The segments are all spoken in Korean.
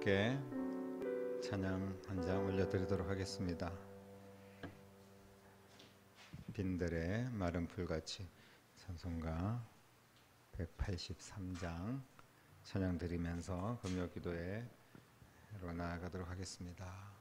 함께 찬양 한 장 올려드리도록 하겠습니다. 빈들의 마른 풀같이 찬송가 183장 찬양 드리면서 금요기도회로 나아가도록 하겠습니다.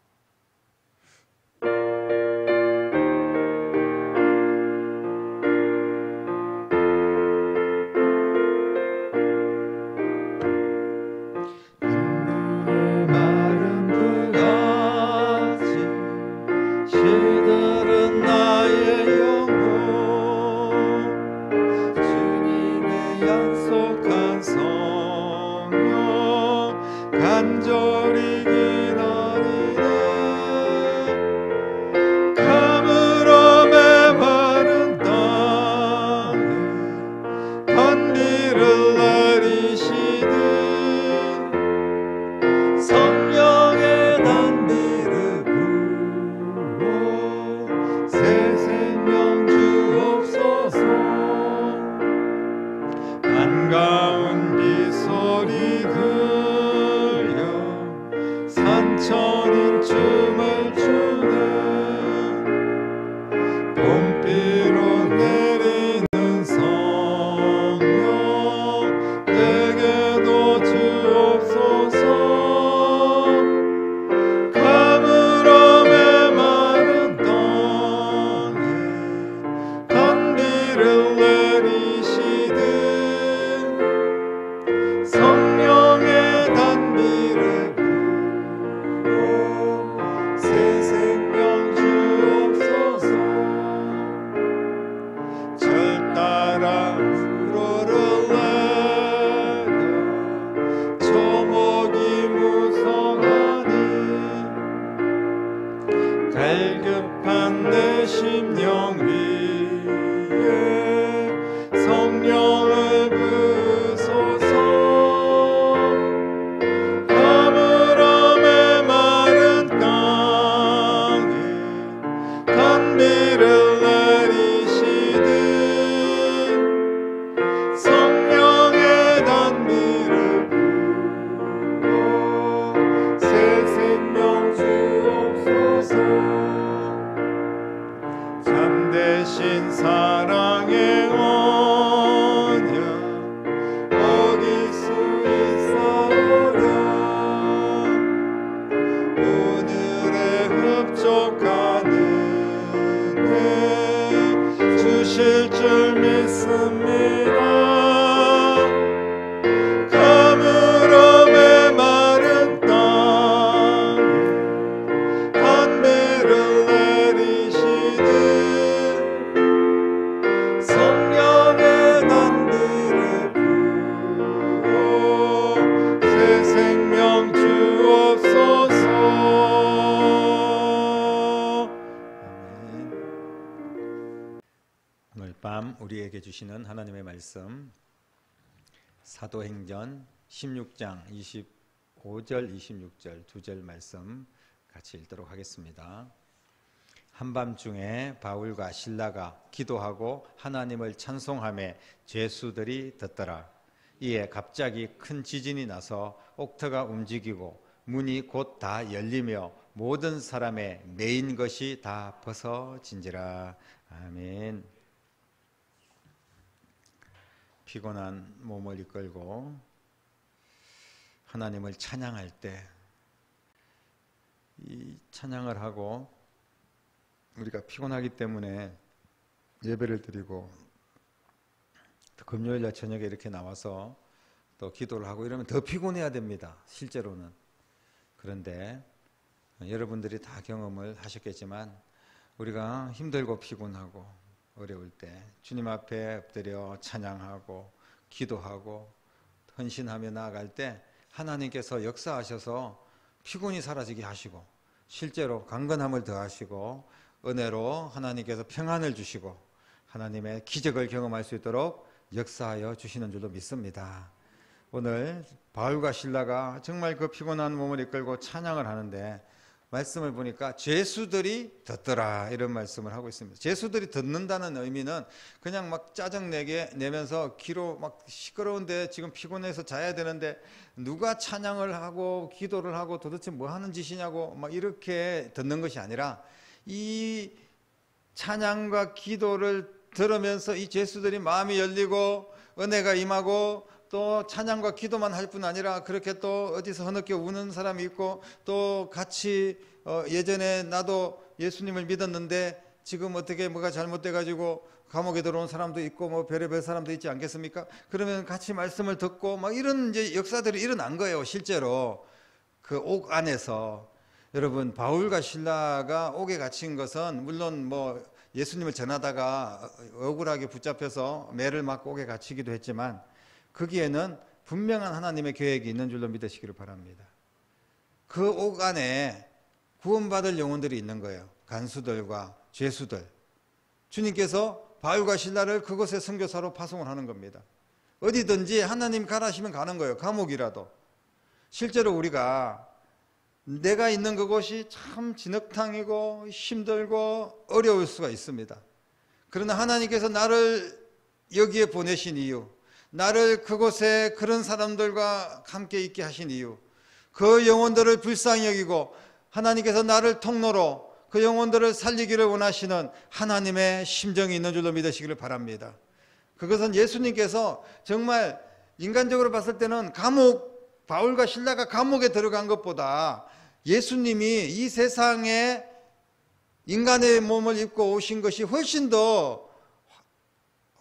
우리에게 주시는 하나님의 말씀 사도행전 16장 25절 26절 두 절 말씀 같이 읽도록 하겠습니다. 한밤중에 바울과 실라가 기도하고 하나님을 찬송하며 죄수들이 듣더라. 이에 갑자기 큰 지진이 나서 옥터가 움직이고 문이 곧 다 열리며 모든 사람의 매인 것이 다 벗어진지라. 아멘. 피곤한 몸을 이끌고 하나님을 찬양할 때 이 찬양을 하고 우리가 피곤하기 때문에 예배를 드리고 또 금요일날 저녁에 이렇게 나와서 또 기도를 하고 이러면 더 피곤해야 됩니다. 실제로는. 그런데 여러분들이 다 경험을 하셨겠지만 우리가 힘들고 피곤하고 어려울 때 주님 앞에 엎드려 찬양하고 기도하고 헌신하며 나아갈 때 하나님께서 역사하셔서 피곤이 사라지게 하시고 실제로 강건함을 더하시고 은혜로 하나님께서 평안을 주시고 하나님의 기적을 경험할 수 있도록 역사하여 주시는 줄로 믿습니다. 오늘 바울과 실라가 정말 그 피곤한 몸을 이끌고 찬양을 하는데 말씀을 보니까 죄수들이 듣더라 이런 말씀을 하고 있습니다. 죄수들이 듣는다는 의미는 그냥 막 짜증내게 내면서 귀로 막 시끄러운데 지금 피곤해서 자야 되는데 누가 찬양을 하고 기도를 하고 도대체 뭐 하는 짓이냐고 막 이렇게 듣는 것이 아니라 이 찬양과 기도를 들으면서 이 죄수들이 마음이 열리고 은혜가 임하고 또 찬양과 기도만 할 뿐 아니라 그렇게 또 어디서 흐느껴 우는 사람이 있고 또 같이 예전에 나도 예수님을 믿었는데 지금 어떻게 뭐가 잘못돼 가지고 감옥에 들어온 사람도 있고 뭐 별의별 사람도 있지 않겠습니까? 그러면 같이 말씀을 듣고 막 이런 이제 역사들이 일어난 거예요. 실제로 그 옥 안에서. 여러분, 바울과 실라가 옥에 갇힌 것은 물론 뭐 예수님을 전하다가 억울하게 붙잡혀서 매를 맞고 옥에 갇히기도 했지만 거기에는 분명한 하나님의 계획이 있는 줄로 믿으시기를 바랍니다. 그 옥 안에 구원받을 영혼들이 있는 거예요. 간수들과 죄수들. 주님께서 바울과 실라를 그곳에 선교사로 파송을 하는 겁니다. 어디든지 하나님 가라시면 가는 거예요. 감옥이라도. 실제로 우리가 내가 있는 그곳이 참 진흙탕이고 힘들고 어려울 수가 있습니다. 그러나 하나님께서 나를 여기에 보내신 이유, 나를 그곳에 그런 사람들과 함께 있게 하신 이유, 그 영혼들을 불쌍히 여기고 하나님께서 나를 통로로 그 영혼들을 살리기를 원하시는 하나님의 심정이 있는 줄로 믿으시기를 바랍니다. 그것은 예수님께서 정말 인간적으로 봤을 때는 바울과 실라가 감옥에 들어간 것보다 예수님이 이 세상에 인간의 몸을 입고 오신 것이 훨씬 더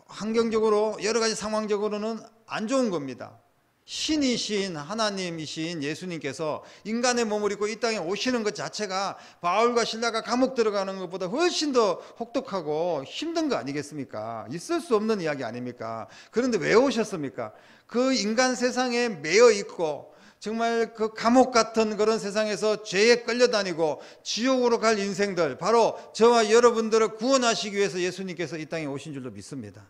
환경적으로 여러 가지 상황적으로는 안 좋은 겁니다. 신이신 하나님이신 예수님께서 인간의 몸을 입고 이 땅에 오시는 것 자체가 바울과 실라가 감옥 들어가는 것보다 훨씬 더 혹독하고 힘든 거 아니겠습니까? 있을 수 없는 이야기 아닙니까? 그런데 왜 오셨습니까? 그 인간 세상에 매여 있고 정말 그 감옥 같은 그런 세상에서 죄에 끌려다니고 지옥으로 갈 인생들, 바로 저와 여러분들을 구원하시기 위해서 예수님께서 이 땅에 오신 줄로 믿습니다.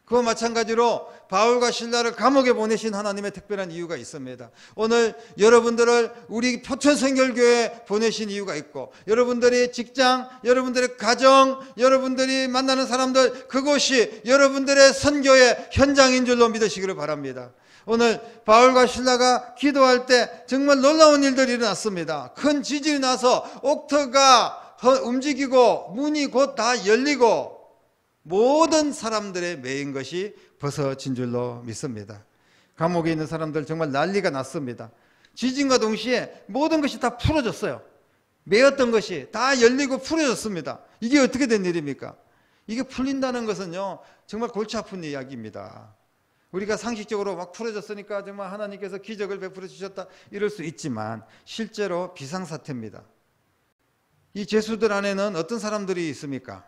그와 마찬가지로 바울과 실라를 감옥에 보내신 하나님의 특별한 이유가 있습니다. 오늘 여러분들을 우리 포천성결교회에 보내신 이유가 있고, 여러분들의 직장, 여러분들의 가정, 여러분들이 만나는 사람들, 그곳이 여러분들의 선교의 현장인 줄로 믿으시기를 바랍니다. 오늘 바울과 실라가 기도할 때 정말 놀라운 일들이 일어났습니다. 큰 지진이 나서 옥터가 움직이고 문이 곧 다 열리고 모든 사람들의 매인 것이 벗어진 줄로 믿습니다. 감옥에 있는 사람들 정말 난리가 났습니다. 지진과 동시에 모든 것이 다 풀어졌어요. 매였던 것이 다 열리고 풀어졌습니다. 이게 어떻게 된 일입니까? 이게 풀린다는 것은요, 정말 골치 아픈 이야기입니다. 우리가 상식적으로 막 풀어졌으니까 정말 하나님께서 기적을 베풀어 주셨다 이럴 수 있지만 실제로 비상사태입니다. 이 죄수들 안에는 어떤 사람들이 있습니까?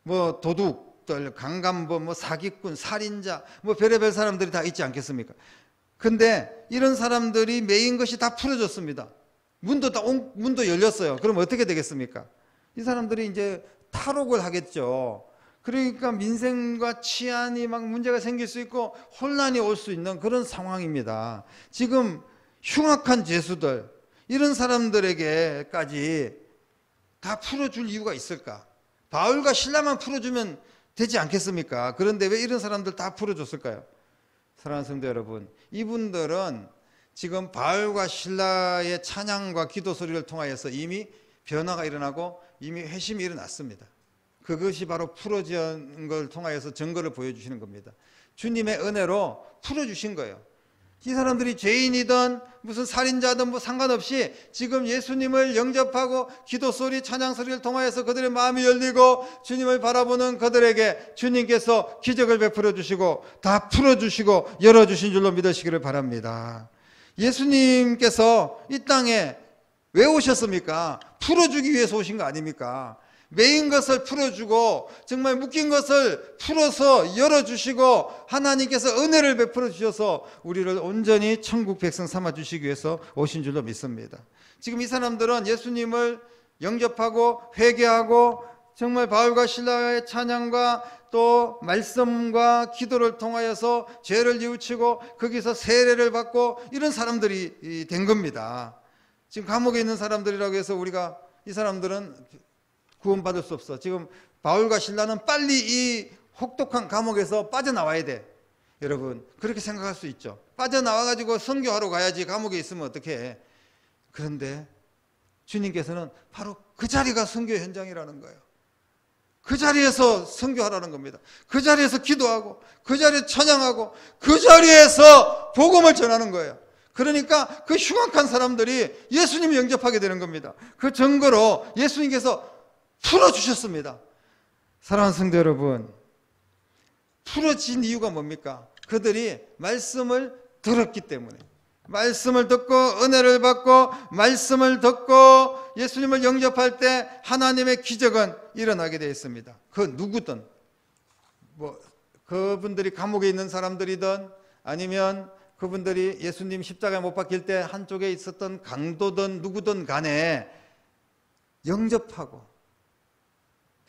뭐 도둑들, 강간범, 뭐 사기꾼, 살인자, 뭐 별의별 사람들이 다 있지 않겠습니까? 근데 이런 사람들이 매인 것이 다 풀어졌습니다. 문도 열렸어요. 그럼 어떻게 되겠습니까? 이 사람들이 이제 탈옥을 하겠죠. 그러니까 민생과 치안이 막 문제가 생길 수 있고 혼란이 올 수 있는 그런 상황입니다. 지금 흉악한 죄수들, 이런 사람들에게까지 다 풀어줄 이유가 있을까? 바울과 실라만 풀어주면 되지 않겠습니까? 그런데 왜 이런 사람들 다 풀어줬을까요? 사랑하는 성도 여러분, 이분들은 지금 바울과 실라의 찬양과 기도 소리를 통하여서 이미 변화가 일어나고 이미 회심이 일어났습니다. 그것이 바로 풀어진 걸 통하여서 증거를 보여주시는 겁니다. 주님의 은혜로 풀어주신 거예요. 이 사람들이 죄인이든 무슨 살인자든 뭐 상관없이 지금 예수님을 영접하고 기도 소리, 찬양 소리를 통하여서 그들의 마음이 열리고 주님을 바라보는 그들에게 주님께서 기적을 베풀어 주시고 다 풀어주시고 열어주신 줄로 믿으시기를 바랍니다. 예수님께서 이 땅에 왜 오셨습니까? 풀어주기 위해서 오신 거 아닙니까? 매인 것을 풀어주고 정말 묶인 것을 풀어서 열어주시고 하나님께서 은혜를 베풀어 주셔서 우리를 온전히 천국 백성 삼아주시기 위해서 오신 줄로 믿습니다. 지금 이 사람들은 예수님을 영접하고 회개하고 정말 바울과 실라의 찬양과 또 말씀과 기도를 통하여서 죄를 뉘우치고 거기서 세례를 받고 이런 사람들이 된 겁니다. 지금 감옥에 있는 사람들이라고 해서 우리가 이 사람들은 구원받을 수 없어. 지금 바울과 실라는 빨리 이 혹독한 감옥에서 빠져나와야 돼. 여러분 그렇게 생각할 수 있죠. 빠져나와가지고 선교하러 가야지 감옥에 있으면 어떡해. 그런데 주님께서는 바로 그 자리가 선교 현장이라는 거예요. 그 자리에서 선교하라는 겁니다. 그 자리에서 기도하고 그 자리에서 찬양하고 그 자리에서 복음을 전하는 거예요. 그러니까 그 흉악한 사람들이 예수님을 영접하게 되는 겁니다. 그 증거로 예수님께서 풀어주셨습니다. 사랑하는 성도 여러분, 풀어진 이유가 뭡니까? 그들이 말씀을 들었기 때문에, 말씀을 듣고 은혜를 받고 말씀을 듣고 예수님을 영접할 때 하나님의 기적은 일어나게 되어 있습니다. 그 누구든, 그분들이 감옥에 있는 사람들이든 아니면 그분들이 예수님 십자가에 못 박힐 때 한쪽에 있었던 강도든 누구든 간에 영접하고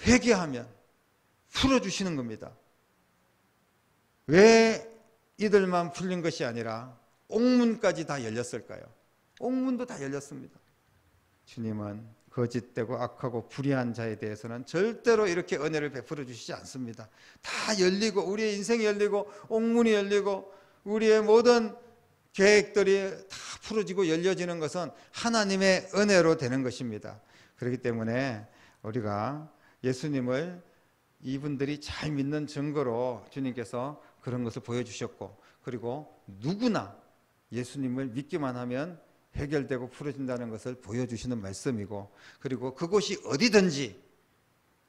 회개하면 풀어주시는 겁니다. 왜 이들만 풀린 것이 아니라 옥문까지 다 열렸을까요? 옥문도 다 열렸습니다. 주님은 거짓되고 악하고 불의한 자에 대해서는 절대로 이렇게 은혜를 베풀어 주시지 않습니다. 다 열리고 우리의 인생이 열리고 옥문이 열리고 우리의 모든 계획들이 다 풀어지고 열려지는 것은 하나님의 은혜로 되는 것입니다. 그렇기 때문에 우리가 예수님을 이분들이 잘 믿는 증거로 주님께서 그런 것을 보여주셨고, 그리고 누구나 예수님을 믿기만 하면 해결되고 풀어진다는 것을 보여주시는 말씀이고, 그리고 그곳이 어디든지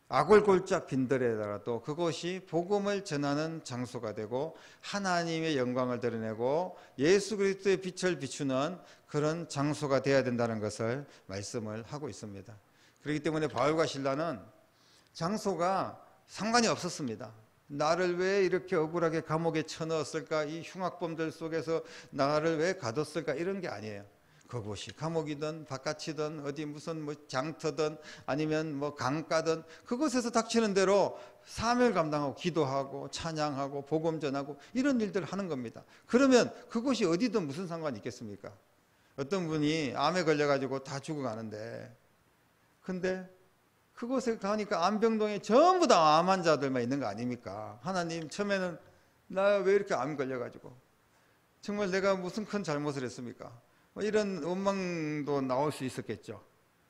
아골골짝 빈들에다가도 그곳이 복음을 전하는 장소가 되고 하나님의 영광을 드러내고 예수 그리스도의 빛을 비추는 그런 장소가 되어야 된다는 것을 말씀을 하고 있습니다. 그렇기 때문에 바울과 실라는 장소가 상관이 없었습니다. 나를 왜 이렇게 억울하게 감옥에 쳐넣었을까? 이 흉악범들 속에서 나를 왜 가뒀을까? 이런 게 아니에요. 그곳이 감옥이든 바깥이든 어디 무슨 장터든 아니면 강가든 그곳에서 닥치는 대로 사명을 감당하고 기도하고 찬양하고 복음 전하고 이런 일들을 하는 겁니다. 그러면 그곳이 어디든 무슨 상관이 있겠습니까? 어떤 분이 암에 걸려가지고 다 죽어가는데, 근데 그곳에 가니까 안병동에 전부 다 암 환자들만 있는 거 아닙니까? 하나님, 처음에는 나 왜 이렇게 암 걸려가지고 정말 내가 무슨 큰 잘못을 했습니까? 이런 원망도 나올 수 있었겠죠.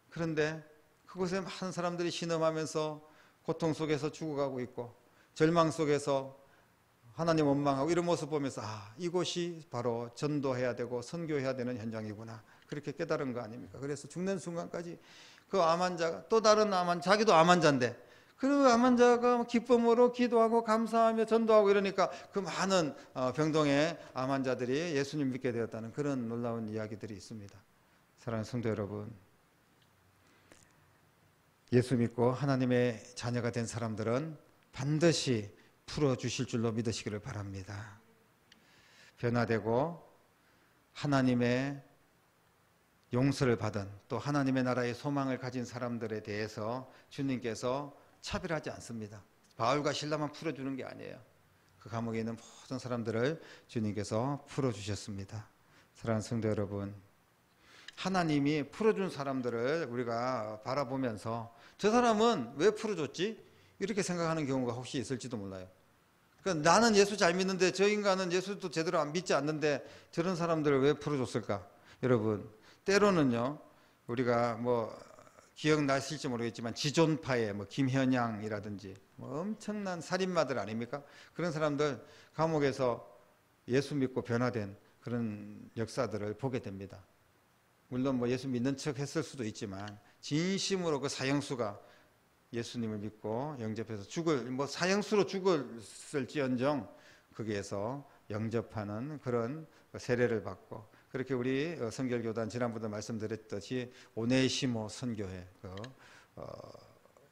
그런데 그곳에 많은 사람들이 신음하면서 고통 속에서 죽어가고 있고 절망 속에서 하나님 원망하고 이런 모습 보면서 이곳이 바로 전도해야 되고 선교해야 되는 현장이구나, 그렇게 깨달은 거 아닙니까? 그래서 죽는 순간까지 그 암 환자가 또 다른 자기도 암 환자인데 그 암 환자가 기쁨으로 기도하고 감사하며 전도하고 이러니까 그 많은 병동의 암 환자들이 예수님 믿게 되었다는 그런 놀라운 이야기들이 있습니다. 사랑하는 성도 여러분, 예수 믿고 하나님의 자녀가 된 사람들은 반드시 풀어주실 줄로 믿으시기를 바랍니다. 변화되고 하나님의 용서를 받은 또 하나님의 나라의 소망을 가진 사람들에 대해서 주님께서 차별하지 않습니다. 바울과 실라만 풀어주는 게 아니에요. 그 감옥에 있는 모든 사람들을 주님께서 풀어주셨습니다. 사랑하는 성도 여러분, 하나님이 풀어준 사람들을 우리가 바라보면서 저 사람은 왜 풀어줬지? 이렇게 생각하는 경우가 혹시 있을지도 몰라요. 그러니까 나는 예수 잘 믿는데 저 인간은 예수도 제대로 안 믿지 않는데 저런 사람들을 왜 풀어줬을까? 여러분, 때로는요, 우리가 기억나실지 모르겠지만 지존파의 김현양이라든지 엄청난 살인마들 아닙니까? 그런 사람들 감옥에서 예수 믿고 변화된 그런 역사들을 보게 됩니다. 물론 예수 믿는 척 했을 수도 있지만 진심으로 그 사형수가 예수님을 믿고 영접해서 사형수로 죽었을지언정 거기에서 영접하는 그런 세례를 받고, 그렇게 우리 성결교단 지난번에 말씀드렸듯이 오네시모 선교회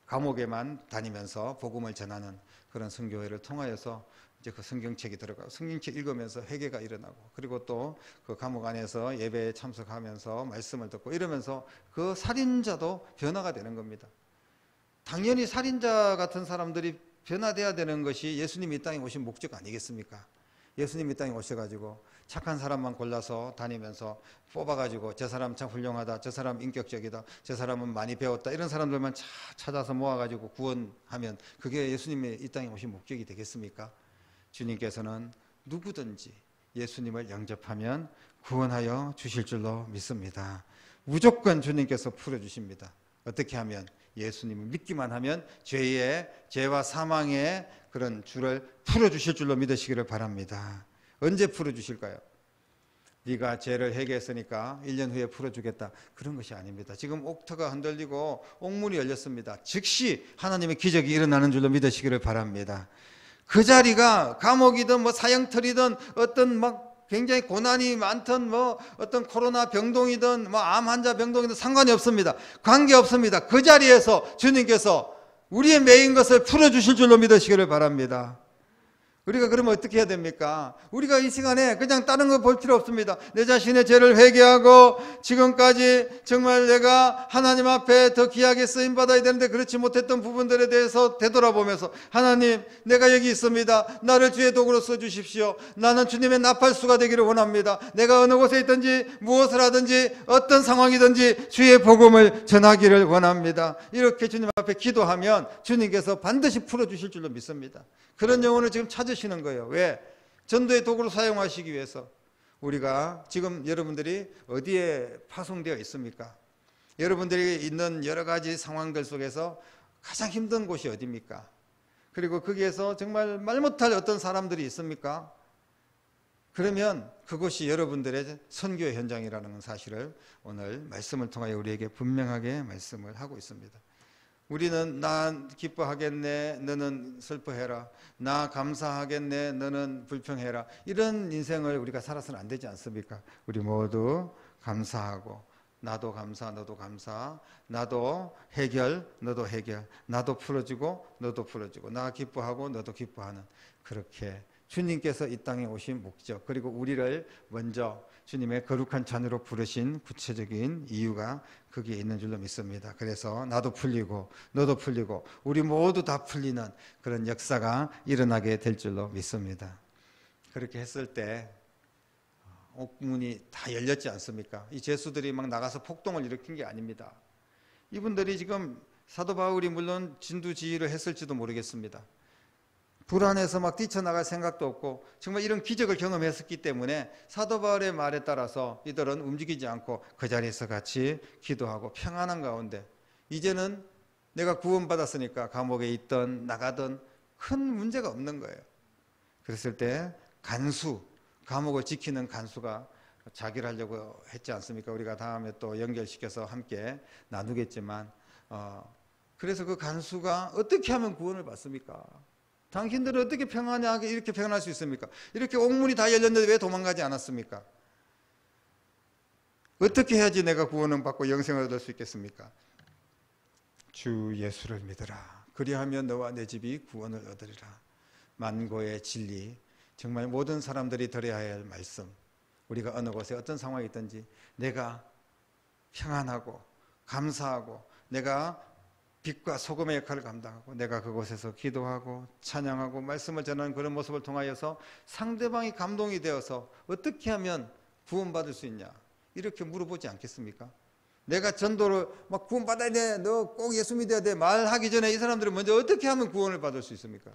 감옥에만 다니면서 복음을 전하는 그런 선교회를 통하여서 이제 그 성경책이 들어가고 성경책 읽으면서 회개가 일어나고, 그리고 또 그 감옥 안에서 예배에 참석하면서 말씀을 듣고 이러면서 그 살인자도 변화가 되는 겁니다. 당연히 살인자 같은 사람들이 변화돼야 되는 것이 예수님이 이 땅에 오신 목적 아니겠습니까? 예수님이 이 땅에 오셔가지고 착한 사람만 골라서 다니면서 뽑아가지고 저 사람 참 훌륭하다, 저 사람 인격적이다, 저 사람은 많이 배웠다, 이런 사람들만 찾아서 모아가지고 구원하면 그게 예수님의 이 땅에 오신 목적이 되겠습니까? 주님께서는 누구든지 예수님을 영접하면 구원하여 주실 줄로 믿습니다. 무조건 주님께서 풀어주십니다. 어떻게 하면? 예수님을 믿기만 하면 죄와 사망의 그런 줄을 풀어주실 줄로 믿으시기를 바랍니다. 언제 풀어주실까요? 네가 죄를 회개했으니까 1년 후에 풀어주겠다, 그런 것이 아닙니다. 지금 옥터가 흔들리고 옥문이 열렸습니다. 즉시 하나님의 기적이 일어나는 줄로 믿으시기를 바랍니다. 그 자리가 감옥이든 뭐 사형틀이든 어떤 막 굉장히 고난이 많던 뭐 어떤 코로나 병동이든 뭐 암 환자 병동이든 상관이 없습니다. 관계 없습니다. 그 자리에서 주님께서 우리의 매인 것을 풀어주실 줄로 믿으시기를 바랍니다. 우리가 그러면 어떻게 해야 됩니까? 우리가 이 시간에 그냥 다른 거 볼 필요 없습니다. 내 자신의 죄를 회개하고 지금까지 정말 내가 하나님 앞에 더 귀하게 쓰임받아야 되는데 그렇지 못했던 부분들에 대해서 되돌아보면서, 하나님, 내가 여기 있습니다. 나를 주의 도구로 써주십시오. 나는 주님의 나팔수가 되기를 원합니다. 내가 어느 곳에 있든지 무엇을 하든지 어떤 상황이든지 주의 복음을 전하기를 원합니다. 이렇게 주님 앞에 기도하면 주님께서 반드시 풀어주실 줄로 믿습니다. 그런 영혼을 지금 찾으시는 거예요. 왜? 전도의 도구로 사용하시기 위해서. 우리가 지금 여러분들이 어디에 파송되어 있습니까? 여러분들이 있는 여러 가지 상황들 속에서 가장 힘든 곳이 어디입니까? 그리고 거기에서 정말 말 못할 어떤 사람들이 있습니까? 그러면 그것이 여러분들의 선교의 현장이라는 사실을 오늘 말씀을 통하여 우리에게 분명하게 말씀을 하고 있습니다. 우리는 나 기뻐하겠네, 너는 슬퍼해라. 나 감사하겠네, 너는 불평해라. 이런 인생을 우리가 살아서는 안 되지 않습니까? 우리 모두 감사하고, 나도 감사, 너도 감사, 나도 해결, 너도 해결, 나도 풀어주고, 너도 풀어주고, 나 기뻐하고, 너도 기뻐하는, 그렇게 주님께서 이 땅에 오신 목적, 그리고 우리를 먼저 주님의 거룩한 자녀로 부르신 구체적인 이유가 거기에 있는 줄로 믿습니다. 그래서 나도 풀리고 너도 풀리고 우리 모두 다 풀리는 그런 역사가 일어나게 될 줄로 믿습니다. 그렇게 했을 때 옥문이 다 열렸지 않습니까? 이 죄수들이 막 나가서 폭동을 일으킨 게 아닙니다. 이분들이 지금 사도 바울이 물론 진두지휘를 했을지도 모르겠습니다. 불안해서 막 뛰쳐나갈 생각도 없고 정말 이런 기적을 경험했었기 때문에 사도 바울의 말에 따라서 이들은 움직이지 않고 그 자리에서 같이 기도하고 평안한 가운데, 이제는 내가 구원받았으니까 감옥에 있던 나가던 큰 문제가 없는 거예요. 그랬을 때 감옥을 지키는 간수가 자기를 하려고 했지 않습니까? 우리가 다음에 또 연결시켜서 함께 나누겠지만, 그래서 그 간수가 어떻게 하면 구원을 받습니까? 당신들은 어떻게 평안하게 이렇게 평안할 수 있습니까? 이렇게 옥문이 다 열렸는데 왜 도망가지 않았습니까? 어떻게 해야지 내가 구원을 받고 영생을 얻을 수 있겠습니까? 주 예수를 믿으라. 그리하면 너와 내 집이 구원을 얻으리라. 만고의 진리, 정말 모든 사람들이 들어야 할 말씀. 우리가 어느 곳에 어떤 상황이 있든지 내가 평안하고 감사하고 내가 빛과 소금의 역할을 감당하고 내가 그곳에서 기도하고 찬양하고 말씀을 전하는 그런 모습을 통하여서 상대방이 감동이 되어서 어떻게 하면 구원받을 수 있냐, 이렇게 물어보지 않겠습니까? 내가 전도를 막 구원받아야 돼, 너 꼭 예수 믿어야 돼 말하기 전에 이 사람들은 먼저 어떻게 하면 구원을 받을 수 있습니까?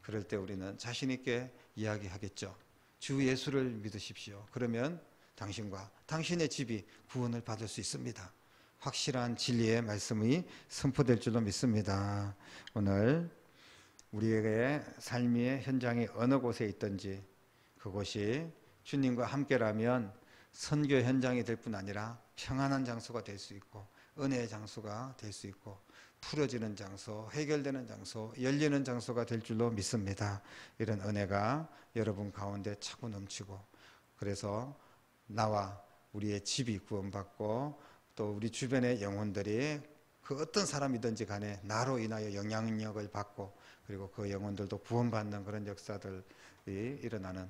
그럴 때 우리는 자신 있게 이야기하겠죠. 주 예수를 믿으십시오. 그러면 당신과 당신의 집이 구원을 받을 수 있습니다. 확실한 진리의 말씀이 선포될 줄로 믿습니다. 오늘 우리에게 삶의 현장이 어느 곳에 있든지 그곳이 주님과 함께라면 선교 현장이 될 뿐 아니라 평안한 장소가 될 수 있고 은혜의 장소가 될 수 있고 풀어지는 장소, 해결되는 장소, 열리는 장소가 될 줄로 믿습니다. 이런 은혜가 여러분 가운데 차고 넘치고, 그래서 나와 우리의 집이 구원받고 또 우리 주변의 영혼들이 그 어떤 사람이든지 간에 나로 인하여 영향력을 받고, 그리고 그 영혼들도 구원받는 그런 역사들이 일어나는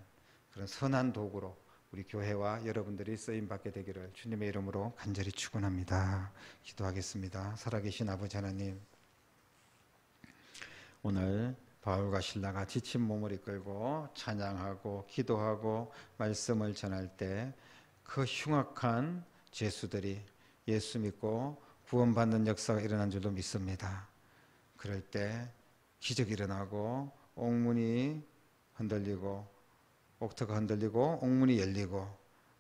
그런 선한 도구로 우리 교회와 여러분들이 쓰임받게 되기를 주님의 이름으로 간절히 축원합니다. 기도하겠습니다. 살아계신 아버지 하나님, 오늘 바울과 실라가 지친 몸을 이끌고 찬양하고 기도하고 말씀을 전할 때 그 흉악한 죄수들이 예수 믿고 구원받는 역사가 일어난 줄로 믿습니다. 그럴 때 기적이 일어나고 옥문이 흔들리고 옥터가 흔들리고 옥문이 열리고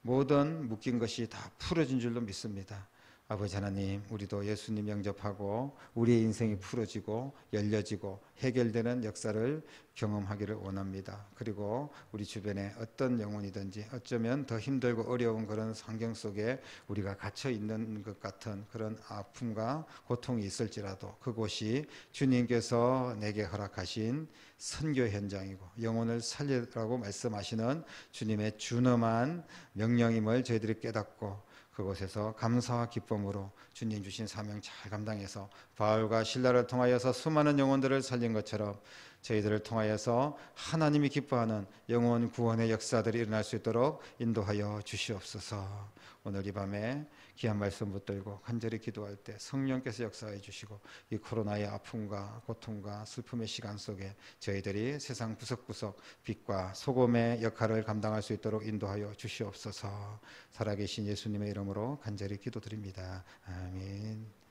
모든 묶인 것이 다 풀어진 줄로 믿습니다. 아버지 하나님, 우리도 예수님 영접하고 우리의 인생이 풀어지고 열려지고 해결되는 역사를 경험하기를 원합니다. 그리고 우리 주변에 어떤 영혼이든지 어쩌면 더 힘들고 어려운 그런 환경 속에 우리가 갇혀 있는 것 같은 그런 아픔과 고통이 있을지라도 그곳이 주님께서 내게 허락하신 선교 현장이고 영혼을 살리라고 말씀하시는 주님의 준엄한 명령임을 저희들이 깨닫고 그곳에서 감사와 기쁨으로 주님 주신 사명 잘 감당해서 바울과 실라를 통하여서 수많은 영혼들을 살린 것처럼 저희들을 통하여서 하나님이 기뻐하는 영혼 구원의 역사들이 일어날 수 있도록 인도하여 주시옵소서. 오늘 이 밤에 귀한 말씀 붙들고 간절히 기도할 때 성령께서 역사해 주시고 이 코로나의 아픔과 고통과 슬픔의 시간 속에 저희들이 세상 구석구석 빛과 소금의 역할을 감당할 수 있도록 인도하여 주시옵소서. 살아계신 예수님의 이름으로 간절히 기도드립니다. 아멘.